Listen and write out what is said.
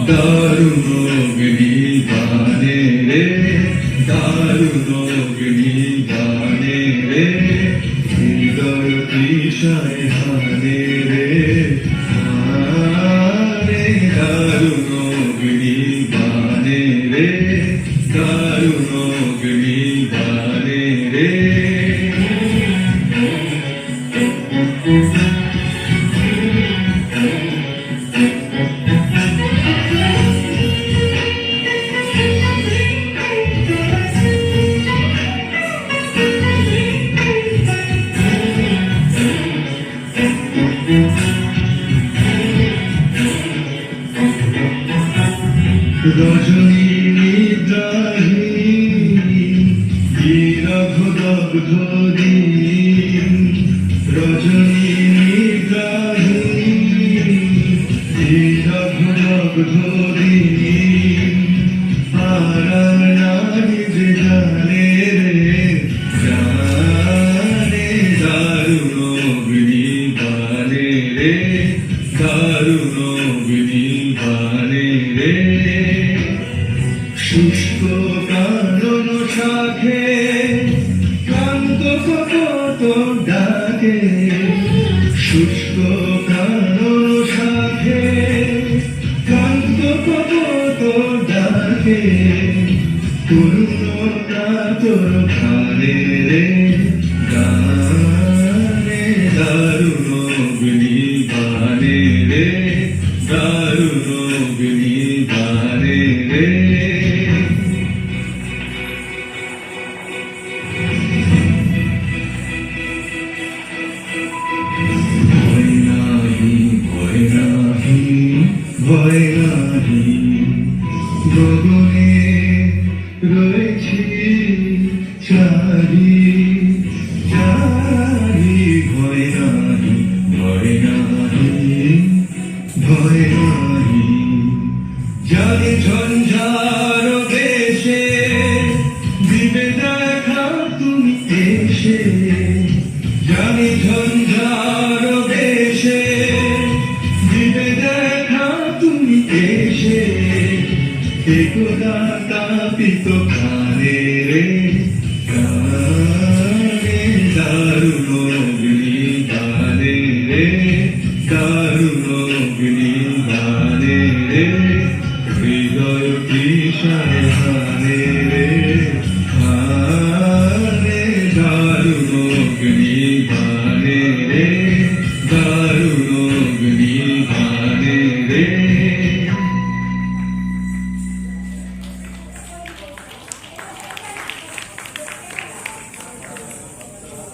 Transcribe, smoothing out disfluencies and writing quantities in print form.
দারুণ অগ্নিবাণে রে, দারুণ অগ্নিবাণে রে, হৃদয় তৃষায় হানে রে, আরে দারুণ অগ্নিবাণে রে, দারুণ অগ্নিবাণে রে। রজনী নিদ্রাহীন বিরহ দগ্ধ দিন, রজনী নিদ্রাহীন বিরহ দগ্ধ দিন, আরার নাহি যে জানে রে, জানে দারুণ অগ্নিবাণে রে, দারুণ অগ্নিবাণে রে। শুষ্ক কানন শাখে ক্লান্ত কপোত ডাকে, শুষ্ক কানন শাখে ক্লান্ত কপোত ডাকে, করুণ কাতর খানে রে, গানে